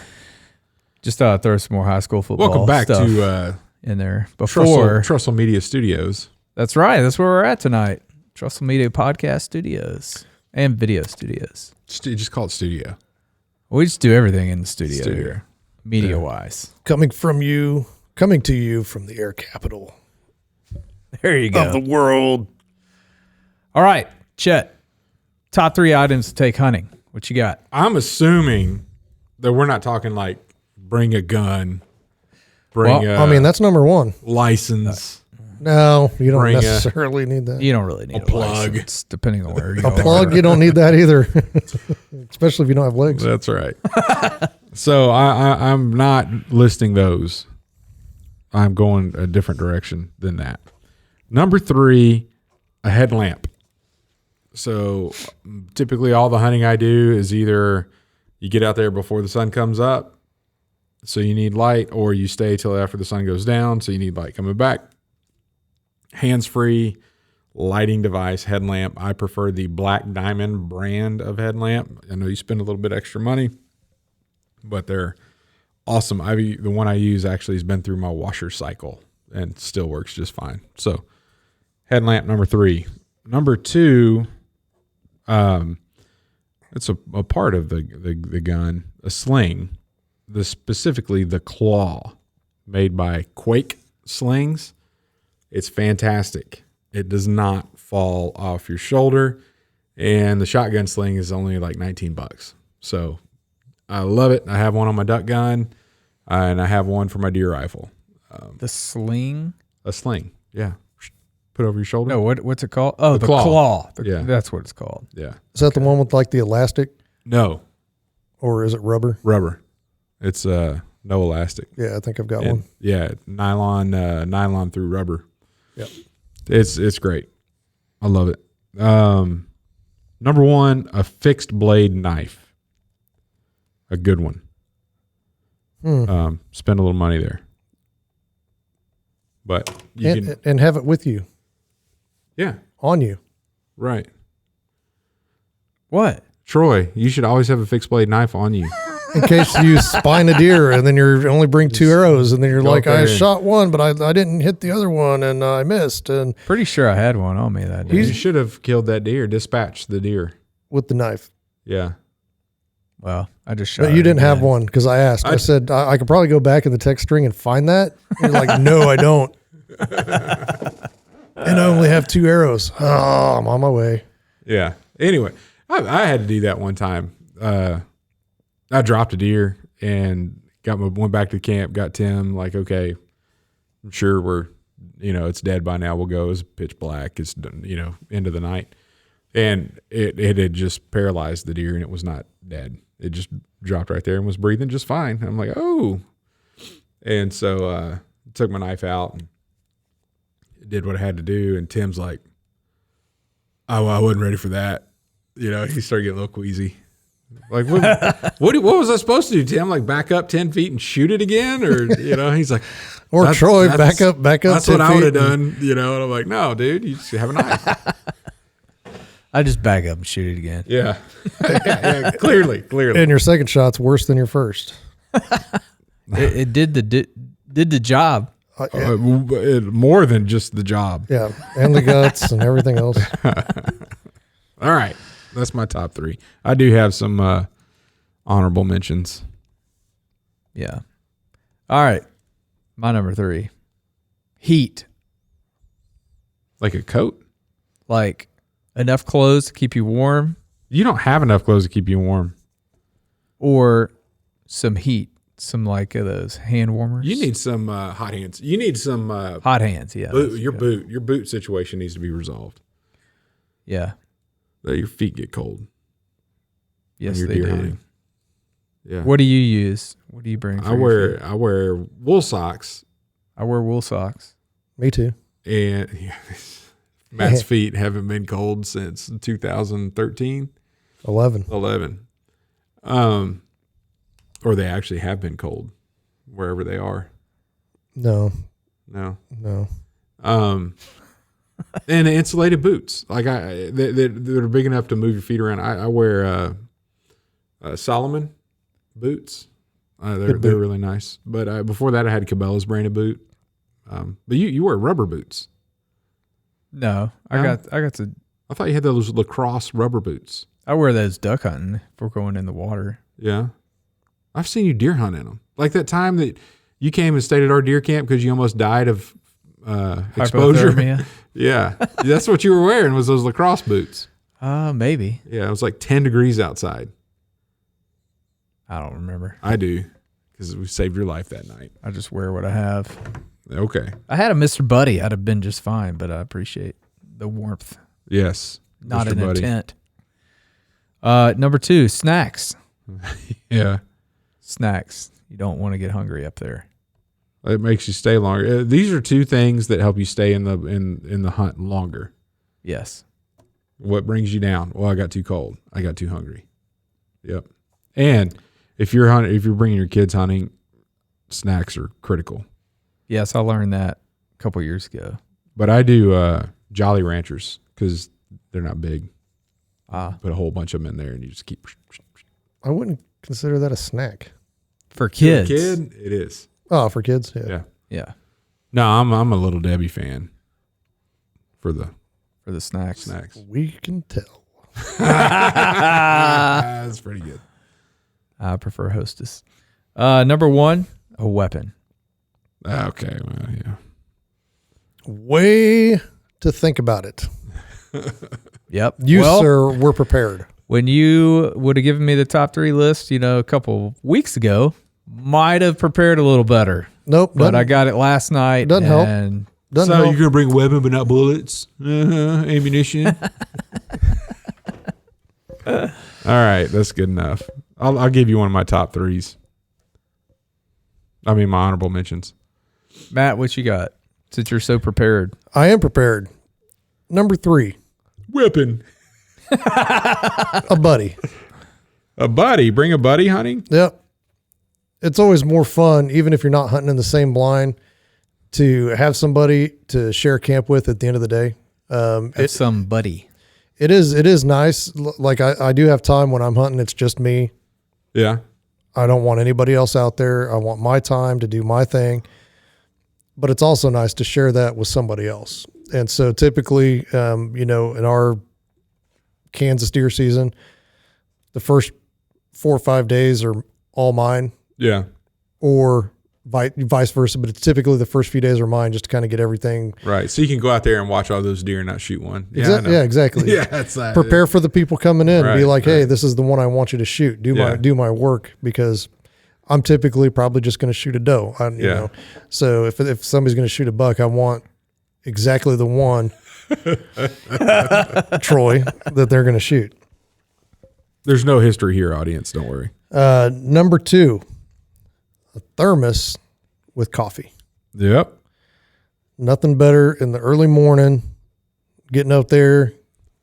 [SPEAKER 2] Just thought I'd throw some more high school football
[SPEAKER 1] Welcome back
[SPEAKER 2] stuff
[SPEAKER 1] to
[SPEAKER 2] in there before.
[SPEAKER 1] Trussell Media Studios.
[SPEAKER 2] That's right. That's where we're at tonight. Trussell Media Podcast Studios and Video Studios.
[SPEAKER 1] Just call it studio.
[SPEAKER 2] We just do everything in the studio here, media-wise.
[SPEAKER 3] Coming to you from the air capital
[SPEAKER 2] There you go.
[SPEAKER 3] of the world.
[SPEAKER 2] All right, Chet. Top 3 items to take hunting. What you got?
[SPEAKER 1] I'm assuming that we're not talking like bring a gun,
[SPEAKER 3] That's number 1.
[SPEAKER 1] license.
[SPEAKER 3] No, you don't
[SPEAKER 1] Bring
[SPEAKER 3] necessarily need that.
[SPEAKER 2] You don't really need a
[SPEAKER 1] plug.
[SPEAKER 2] license, depending on where you
[SPEAKER 3] A
[SPEAKER 2] are.
[SPEAKER 3] plug, you don't need that either, especially if you don't have legs.
[SPEAKER 1] That's right. So I'm not listing those. I'm going a different direction than that. Number 3, a headlamp. So typically all the hunting I do is either you get out there before the sun comes up, so you need light, or you stay till after the sun goes down, so you need light coming back. Hands-free lighting device, headlamp. I prefer the Black Diamond brand of headlamp. I know you spend a little bit extra money, but they're awesome. The one I use actually has been through my washer cycle and still works just fine. So headlamp number 3. Number 2, it's a part of the gun, a sling, specifically the claw, made by Quake slings. It's fantastic. It does not fall off your shoulder, and the shotgun sling is only like $19. So I love it. I have one on my duck gun, and I have one for my deer rifle.
[SPEAKER 2] The sling?
[SPEAKER 1] A sling, yeah. Put over your shoulder.
[SPEAKER 2] No, what's it called? Oh, the claw.
[SPEAKER 1] Yeah.
[SPEAKER 2] That's what it's called.
[SPEAKER 1] Yeah.
[SPEAKER 3] Is that the one with like the elastic,
[SPEAKER 1] No,
[SPEAKER 3] or is it rubber?
[SPEAKER 1] rubber. It's no elastic.
[SPEAKER 3] Yeah, I think I've got
[SPEAKER 1] And,
[SPEAKER 3] one.
[SPEAKER 1] yeah, nylon through rubber.
[SPEAKER 3] Yep.
[SPEAKER 1] It's great. I love it. Number 1, a fixed blade knife. A good one. Spend a little money there. But you can,
[SPEAKER 3] And have it with you,
[SPEAKER 1] yeah,
[SPEAKER 3] on you.
[SPEAKER 1] right.
[SPEAKER 2] What?
[SPEAKER 1] Troy, you should always have a fixed blade knife on you.
[SPEAKER 3] In case you spine a deer and then you only bring 2 arrows and then you're
[SPEAKER 1] go
[SPEAKER 3] like,
[SPEAKER 1] up there
[SPEAKER 3] I
[SPEAKER 1] and-
[SPEAKER 3] shot one, but I didn't hit the other one and I missed. And
[SPEAKER 2] Pretty sure I had one on me that day.
[SPEAKER 1] You should have killed that deer, dispatched the deer.
[SPEAKER 3] with the knife.
[SPEAKER 1] Yeah.
[SPEAKER 2] Well, I just shot
[SPEAKER 3] But
[SPEAKER 2] it
[SPEAKER 3] you didn't have
[SPEAKER 2] again.
[SPEAKER 3] one because I asked. I said, I could probably go back in the text string and find that. You're like, no, I don't. And I only have 2 arrows. Oh, I'm on my way.
[SPEAKER 1] Yeah. Anyway, I had to do that one time. I dropped a deer and went back to the camp, got Tim, like, okay, I'm sure it's dead by now. We'll go. It's pitch black. It's, end of the night. And it had just paralyzed the deer and it was not dead. It just dropped right there and was breathing just fine. I'm like, oh. And so took my knife out and did what I had to do. And Tim's like, oh, I wasn't ready for that. He started getting a little queasy. Like, what was I supposed to do, Tim? Like, back up 10 feet and shoot it again? Or, he's like,
[SPEAKER 3] Or Troy, back up.
[SPEAKER 1] That's
[SPEAKER 3] 10
[SPEAKER 1] what I would have
[SPEAKER 3] feet
[SPEAKER 1] done, and I'm like, no, dude, you just have a knife.
[SPEAKER 2] I just back up and shoot it again.
[SPEAKER 1] Yeah. Yeah, clearly.
[SPEAKER 3] And your second shot's worse than your first.
[SPEAKER 2] It did the job.
[SPEAKER 1] More than just the job.
[SPEAKER 3] Yeah, and the guts and everything else.
[SPEAKER 1] All right. That's my top 3. I do have some honorable mentions.
[SPEAKER 2] Yeah. All right. My number 3. Heat.
[SPEAKER 1] Like a coat?
[SPEAKER 2] Like enough clothes to keep you warm,
[SPEAKER 1] You don't have enough clothes to keep you warm.
[SPEAKER 2] or some heat. Some like those hand warmers.
[SPEAKER 1] You need some hot hands. You need some
[SPEAKER 2] hot hands. Yeah.
[SPEAKER 1] boot. Your boot situation needs to be resolved.
[SPEAKER 2] Yeah.
[SPEAKER 1] That your feet get cold
[SPEAKER 2] Yes,
[SPEAKER 1] when you're
[SPEAKER 2] they
[SPEAKER 1] deer
[SPEAKER 2] do.
[SPEAKER 1] hunting. Yeah.
[SPEAKER 2] What do you use? What do you bring? For
[SPEAKER 1] I
[SPEAKER 2] your feet?
[SPEAKER 1] wear wool socks
[SPEAKER 2] I wear wool socks.
[SPEAKER 3] Me too.
[SPEAKER 1] and Matt's feet haven't been cold since 2013,
[SPEAKER 3] 11.
[SPEAKER 1] Or they actually have been cold wherever they are.
[SPEAKER 3] No.
[SPEAKER 1] No. And insulated boots, like that are big enough to move your feet around. I wear Solomon boots. They're really nice. But before that, I had Cabela's branded boot. But you wear rubber boots.
[SPEAKER 2] No, I
[SPEAKER 1] No?
[SPEAKER 2] got the.
[SPEAKER 1] I thought you had those lacrosse rubber boots.
[SPEAKER 2] I wear those duck hunting if we're going in the water.
[SPEAKER 1] Yeah, I've seen you deer hunt in them. Like that time that you came and stayed at our deer camp because you almost died of exposure.
[SPEAKER 2] Hypothermia?
[SPEAKER 1] Yeah, that's what you were wearing was those lacrosse boots.
[SPEAKER 2] Maybe.
[SPEAKER 1] Yeah, it was like 10 degrees outside.
[SPEAKER 2] I don't remember.
[SPEAKER 1] I do, because we saved your life that night.
[SPEAKER 2] I just wear what I have.
[SPEAKER 1] Okay.
[SPEAKER 2] I had a Mr. Buddy. I'd have been just fine, but I appreciate the warmth.
[SPEAKER 1] Yes.
[SPEAKER 2] Not
[SPEAKER 1] Mr.
[SPEAKER 2] an
[SPEAKER 1] Buddy.
[SPEAKER 2] intent. Number 2, snacks.
[SPEAKER 1] Yeah.
[SPEAKER 2] Snacks. You don't want to get hungry up there.
[SPEAKER 1] It makes you stay longer. These are two things that help you stay in the hunt longer.
[SPEAKER 2] Yes.
[SPEAKER 1] What brings you down? Well, I got too cold. I got too hungry. Yep. And if you're bringing your kids hunting, snacks are critical.
[SPEAKER 2] Yes, I learned that a couple years ago.
[SPEAKER 1] But I do Jolly Ranchers because they're not big. Put a whole bunch of them in there, and you just keep.
[SPEAKER 3] I wouldn't consider that a snack.
[SPEAKER 2] For kids.
[SPEAKER 1] For a kid, it is.
[SPEAKER 3] Oh, for kids, yeah.
[SPEAKER 2] Yeah.
[SPEAKER 1] No, I'm a Little Debbie fan. For the
[SPEAKER 2] snacks.
[SPEAKER 3] We can tell.
[SPEAKER 1] That's pretty good.
[SPEAKER 2] I prefer Hostess. Number 1, a weapon.
[SPEAKER 1] Okay, well, yeah.
[SPEAKER 3] Way to think about it.
[SPEAKER 2] Yep.
[SPEAKER 3] You, sir, were prepared.
[SPEAKER 2] When you would have given me the top 3 list, a couple weeks ago, might have prepared a little better.
[SPEAKER 3] Nope.
[SPEAKER 2] But I got it last night.
[SPEAKER 3] Doesn't help.
[SPEAKER 1] So you're going to bring a weapon but not bullets? Ammunition? All right, that's good enough. I'll give you one of my top 3s. I mean, my honorable mentions.
[SPEAKER 2] Matt, what you got? Since you're so prepared.
[SPEAKER 3] I am prepared. Number 3.
[SPEAKER 1] Weapon.
[SPEAKER 3] A buddy.
[SPEAKER 1] A buddy? Bring a buddy hunting?
[SPEAKER 3] Yep. It's always more fun, even if you're not hunting in the same blind, to have somebody to share camp with at the end of the day.
[SPEAKER 2] It's somebody.
[SPEAKER 3] It is nice. Like I do have time when I'm hunting. It's just me.
[SPEAKER 1] Yeah.
[SPEAKER 3] I don't want anybody else out there. I want my time to do my thing. But it's also nice to share that with somebody else. And so typically, in our Kansas deer season, the first 4 or 5 days are all mine.
[SPEAKER 1] Yeah.
[SPEAKER 3] Or vice versa. But it's typically the first few days are mine just to kind of get everything.
[SPEAKER 1] Right. So you can go out there and watch all those deer and not shoot one.
[SPEAKER 3] Yeah, exactly.
[SPEAKER 1] Yeah, that's that.
[SPEAKER 3] Prepare for the people coming in.
[SPEAKER 1] Right,
[SPEAKER 3] Be like, hey, this is the one I want you to shoot. Do my work, because I'm typically probably just going to shoot a doe. You know. So if somebody's going to shoot a buck, I want exactly the one, Troy, that they're going to shoot.
[SPEAKER 1] There's no history here, audience. Don't worry.
[SPEAKER 3] Number 2, a thermos with coffee.
[SPEAKER 1] Yep.
[SPEAKER 3] Nothing better in the early morning, getting up there,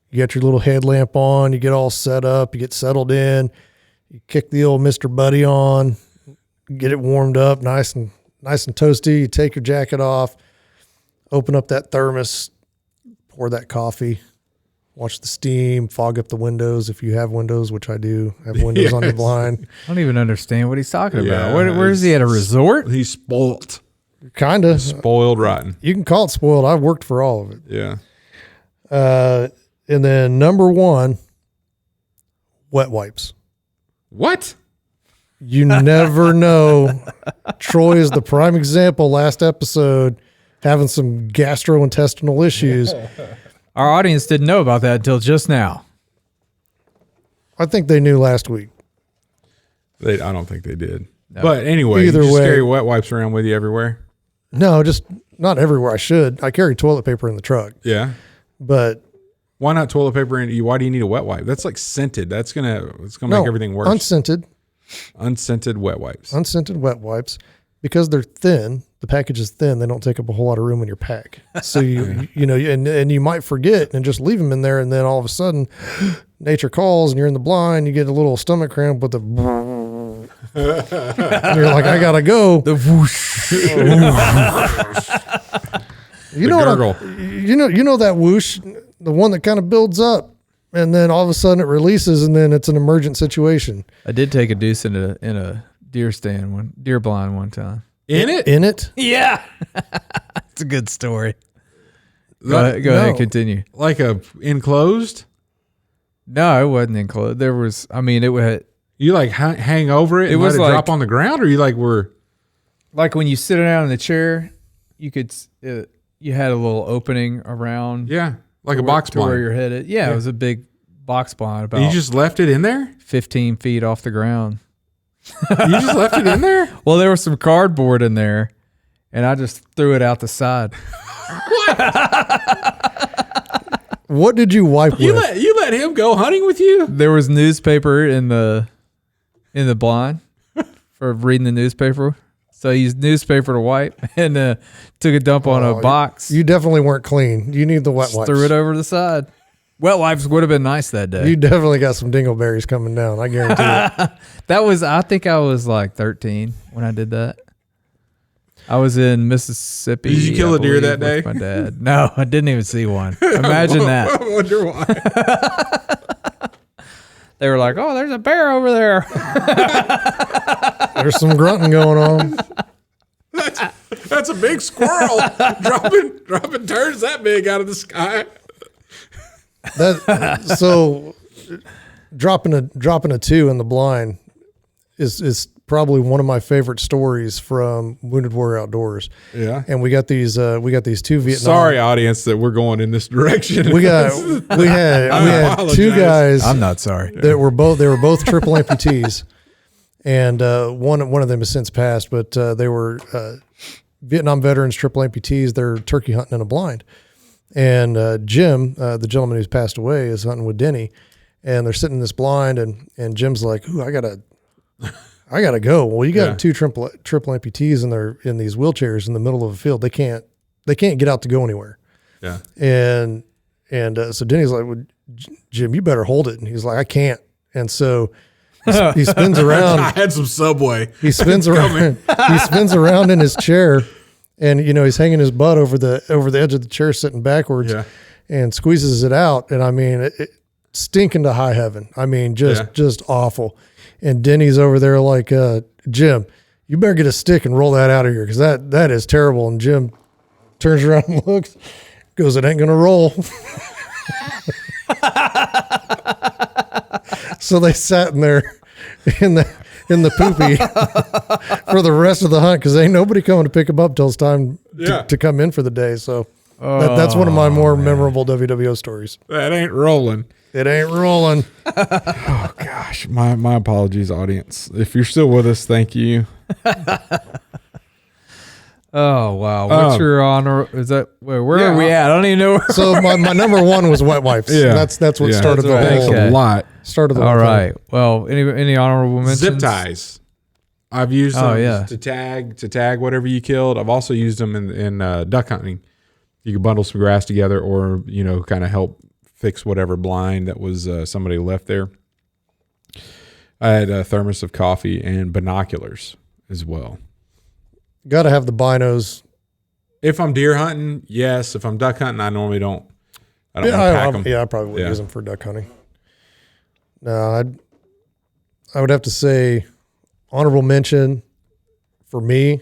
[SPEAKER 3] you got your little headlamp on, you get all set up, you get settled in, you kick the old Mr. Buddy on, get it warmed up, nice and toasty. You take your jacket off, open up that thermos, pour that coffee, watch the steam, fog up the windows if you have windows, which I do have windows on the blind.
[SPEAKER 2] I don't even understand what he's talking
[SPEAKER 1] Yeah,
[SPEAKER 2] about. Where is he, at a resort?
[SPEAKER 1] He's spoiled.
[SPEAKER 3] Kind of.
[SPEAKER 1] Spoiled rotten.
[SPEAKER 3] You can call it spoiled. I've worked for all of it.
[SPEAKER 1] Yeah.
[SPEAKER 3] And then number 1, wet wipes.
[SPEAKER 1] What?
[SPEAKER 3] You never know. Troy is the prime example last episode, having some gastrointestinal issues.
[SPEAKER 2] Our audience didn't know about that until just now.
[SPEAKER 3] I think they knew last week.
[SPEAKER 1] I don't think they did.
[SPEAKER 2] No.
[SPEAKER 1] But anyway,
[SPEAKER 3] Either
[SPEAKER 1] you just
[SPEAKER 3] way.
[SPEAKER 1] carry wet wipes around with you everywhere?
[SPEAKER 3] No, just not everywhere. I should. I carry toilet paper in the truck.
[SPEAKER 1] Yeah.
[SPEAKER 3] But
[SPEAKER 1] why not toilet paper? Why do you need a wet wipe? That's like scented. It's gonna make everything worse.
[SPEAKER 3] Unscented
[SPEAKER 1] wet wipes.
[SPEAKER 3] Unscented wet wipes, because they're thin. The package is thin. They don't take up a whole lot of room in your pack. So and you might forget and just leave them in there, and then all of a sudden, nature calls and you're in the blind. You get a little stomach cramp with the. And you're like, I gotta go.
[SPEAKER 2] The whoosh.
[SPEAKER 3] You know that whoosh, the one that kind of builds up, and then all of a sudden it releases, and then it's an emergent situation.
[SPEAKER 2] I did take a deuce in a deer blind one time.
[SPEAKER 1] In it?
[SPEAKER 3] In it?
[SPEAKER 2] Yeah. It's a good story. Go ahead, continue.
[SPEAKER 1] Like a enclosed?
[SPEAKER 2] No, it wasn't enclosed. It would.
[SPEAKER 1] You like hang over it and let it drop on the ground, or you were
[SPEAKER 2] like when you sit down in the chair, you could. You had a little opening around.
[SPEAKER 1] Yeah, like a box blind.
[SPEAKER 2] Where you're headed. Yeah, it was a big box blind. About
[SPEAKER 1] you just left it in there?
[SPEAKER 2] 15 feet off the ground.
[SPEAKER 1] You just left it in there?
[SPEAKER 2] Well, there was some cardboard in there, and I just threw it out the side.
[SPEAKER 3] What did you wipe with?
[SPEAKER 1] You let him go hunting with you?
[SPEAKER 2] There was newspaper in the blind for reading the newspaper. So I used newspaper to wipe and took a dump on a box.
[SPEAKER 3] You definitely weren't clean. You need the wet wipes.
[SPEAKER 2] Threw it over the side. Wet wipes would have been nice that day.
[SPEAKER 3] You definitely got some dingleberries coming down. I guarantee it.
[SPEAKER 2] I think I was like 13 when I did that. I was in Mississippi.
[SPEAKER 1] Did you kill a deer that
[SPEAKER 2] with
[SPEAKER 1] day?
[SPEAKER 2] My dad. No, I didn't even see one. Imagine that.
[SPEAKER 1] I wonder why.
[SPEAKER 2] They were like, "Oh, there's a bear over there."
[SPEAKER 3] There's some grunting going on.
[SPEAKER 1] That's a big squirrel dropping turds that big out of the sky.
[SPEAKER 3] So dropping a 2 in the blind is probably one of my favorite stories from Wounded Warrior Outdoors.
[SPEAKER 1] Yeah.
[SPEAKER 3] And we got these 2 Vietnam.
[SPEAKER 1] Sorry, audience, that we're going in this direction.
[SPEAKER 3] We had 2 guys.
[SPEAKER 2] I'm not sorry.
[SPEAKER 3] They were both triple amputees, and one of them has since passed. But they were Vietnam veterans, triple amputees. They're turkey hunting in a blind, and Jim, the gentleman who's passed away, is hunting with Denny, and they're sitting in this blind, and Jim's like, "Ooh, I gotta go." Well, you got 2 triple amputees, and they're in these wheelchairs in the middle of a field. They can't get out to go anywhere.
[SPEAKER 1] Yeah.
[SPEAKER 3] And so Denny's like, "Well, Jim, you better hold it." And he's like, "I can't." And so he spins around.
[SPEAKER 1] I had some Subway.
[SPEAKER 3] He spins around. He spins around in his chair, and he's hanging his butt over the edge of the chair, sitting backwards, and squeezes it out. And I mean, it stinking to high heaven. I mean, just awful. And Denny's over there like, "Jim, you better get a stick and roll that out of here, because that is terrible." And Jim turns around and looks, goes, "It ain't gonna roll." So they sat in there in the poopy for the rest of the hunt, because ain't nobody coming to pick them up till it's time to come in for the day. So that's one of my more memorable WWO stories.
[SPEAKER 1] That ain't rolling.
[SPEAKER 3] It ain't rolling.
[SPEAKER 1] Oh gosh, my apologies, audience. If you're still with us, thank you.
[SPEAKER 2] Oh wow! What's your honor? Is that where are we at? I don't even know.
[SPEAKER 3] So my number 1 was wet wipes.
[SPEAKER 1] Yeah,
[SPEAKER 3] that's what started the
[SPEAKER 1] Thanks
[SPEAKER 3] whole.
[SPEAKER 1] a lot.
[SPEAKER 3] Started the
[SPEAKER 2] All
[SPEAKER 3] whole
[SPEAKER 2] right.
[SPEAKER 3] thing.
[SPEAKER 2] Well, any honorable mentions?
[SPEAKER 1] Zip ties. I've used them to tag whatever you killed. I've also used them in duck hunting. You can bundle some grass together, or kind of help fix whatever blind that was somebody left there. I had a thermos of coffee and binoculars as well.
[SPEAKER 3] Got to have the binos.
[SPEAKER 1] If I'm deer hunting, yes. If I'm duck hunting, I normally don't. I don't pack them.
[SPEAKER 3] Yeah, I probably would use them for duck hunting. No, I would have to say honorable mention for me,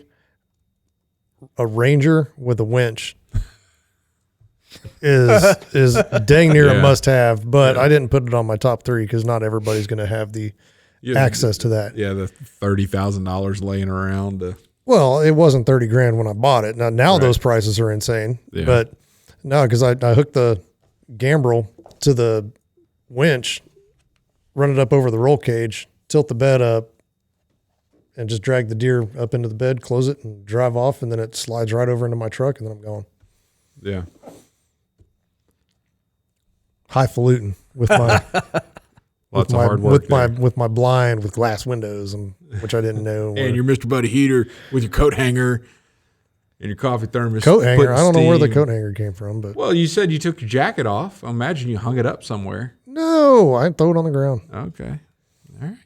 [SPEAKER 3] a Ranger with a winch is dang near a must have, but I didn't put it on my top 3 because not everybody's going to have the access to that.
[SPEAKER 1] Yeah, the $30,000 laying around.
[SPEAKER 3] Well, it wasn't 30 grand when I bought it. Now those prices are insane, but no, because I hooked the gambrel to the winch, run it up over the roll cage, tilt the bed up, and just drag the deer up into the bed, close it, and drive off, and then it slides right over into my truck, and then I'm going.
[SPEAKER 1] Yeah.
[SPEAKER 3] Highfalutin with my
[SPEAKER 1] Lots of hard work
[SPEAKER 3] with my blind with glass windows, and which I didn't know.
[SPEAKER 1] And your Mr. Buddy heater with your coat hanger and your coffee thermos.
[SPEAKER 3] Coat hanger. I don't know where the coat hanger came from, but
[SPEAKER 1] well, you said you took your jacket off. I imagine you hung it up somewhere.
[SPEAKER 3] no, I throw it on the ground.
[SPEAKER 1] Okay. All right.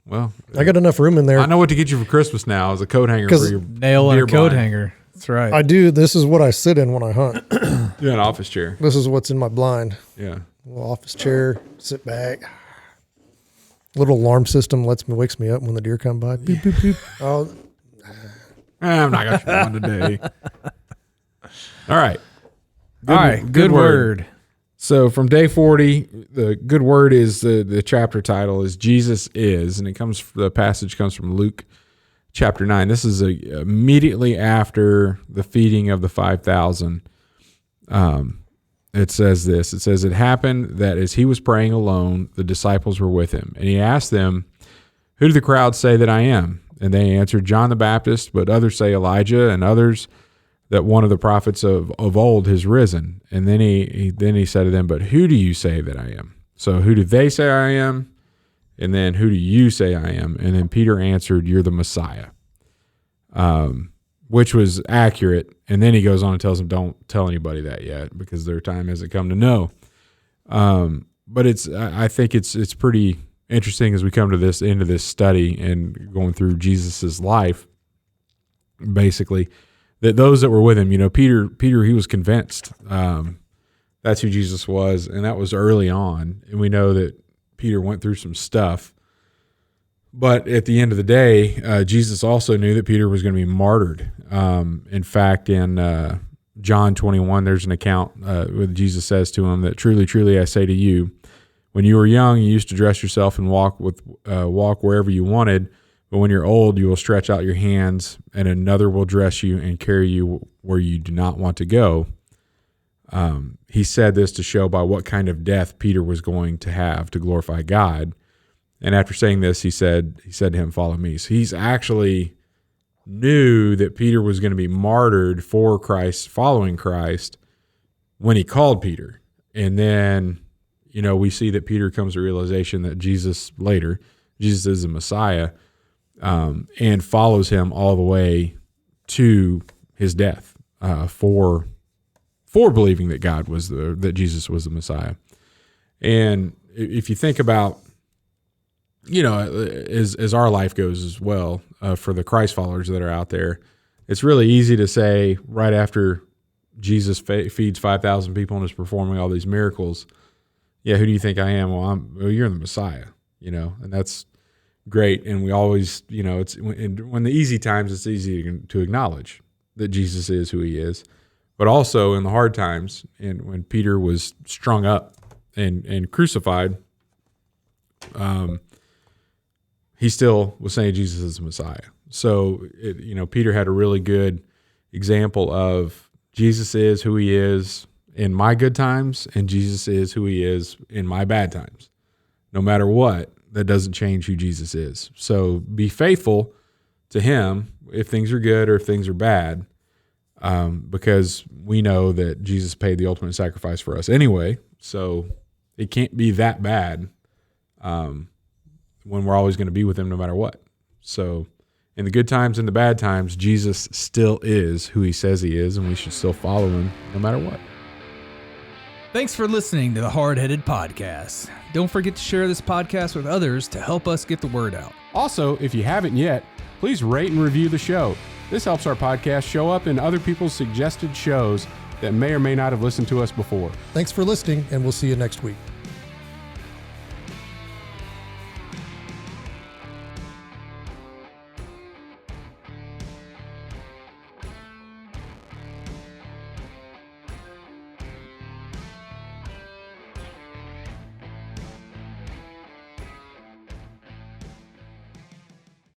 [SPEAKER 1] Well,
[SPEAKER 3] I got enough room in there.
[SPEAKER 1] I know what to get you for Christmas now is a coat hanger for your
[SPEAKER 2] nail and a coat
[SPEAKER 1] blind.
[SPEAKER 2] hanger. That's right.
[SPEAKER 3] I do. This is what I sit in when I hunt.
[SPEAKER 1] Yeah, an office chair.
[SPEAKER 3] This is what's in my blind.
[SPEAKER 1] Yeah.
[SPEAKER 3] Little office chair, sit back. Little alarm system wakes me up when the deer come by. Beep, beep, beep. Oh,
[SPEAKER 1] I'm not going to show one today. All right.
[SPEAKER 2] Good word.
[SPEAKER 1] So from day 40, the good word is the chapter title is Jesus is, and the passage comes from Luke chapter 9. This is immediately after the feeding of the 5,000. It says this. It says, "It happened that as he was praying alone, the disciples were with him. And he asked them, 'Who do the crowd say that I am?' And they answered, 'John the Baptist, but others say Elijah, and others that one of the prophets of old has risen.' And then he said to them, 'But who do you say that I am?' So who do they say I am? And then who do you say I am?" And then Peter answered, "You're the Messiah." which was accurate. And then he goes on and tells them, don't tell anybody that yet because their time hasn't come to know. But I think it's pretty interesting as we come to this end of this study and going through Jesus's life, basically, that those that were with him, Peter, he was convinced that's who Jesus was, and that was early on. And we know that Peter went through some stuff. But at the end of the day, Jesus also knew that Peter was going to be martyred. In fact, in John 21, there's an account where Jesus says to him that, truly, truly, I say to you, when you were young, you used to dress yourself and walk wherever you wanted. But when you're old, you will stretch out your hands, and another will dress you and carry you where you do not want to go. He said this to show by what kind of death Peter was going to have to glorify God. And after saying this, he said to him, follow me. So he's actually knew that Peter was going to be martyred for Christ, following Christ, when he called Peter. And then, we see that Peter comes to realization that Jesus is the Messiah, and follows him all the way to his death, for believing that that Jesus was the Messiah. And if you think about, as our life goes as well, for the Christ followers that are out there, it's really easy to say right after Jesus feeds 5,000 people and is performing all these miracles, yeah, who do you think I am? Well, you're the Messiah, and that's great. And we always, it's when the easy times, it's easy to acknowledge that Jesus is who he is. But also in the hard times, and when Peter was strung up and crucified, he still was saying Jesus is the Messiah. So, Peter had a really good example of Jesus is who he is in my good times, and Jesus is who he is in my bad times. No matter what, that doesn't change who Jesus is. So be faithful to him if things are good or if things are bad, because we know that Jesus paid the ultimate sacrifice for us anyway. So it can't be that bad when we're always going to be with him no matter what. So in the good times and the bad times, Jesus still is who he says he is, and we should still follow him no matter what.
[SPEAKER 2] Thanks for listening to the Hardheaded Podcast. Don't forget to share this podcast with others to help us get the word out.
[SPEAKER 4] Also, if you haven't yet, please rate and review the show. This helps our podcast show up in other people's suggested shows that may or may not have listened to us before.
[SPEAKER 3] Thanks for listening, and we'll see you next week.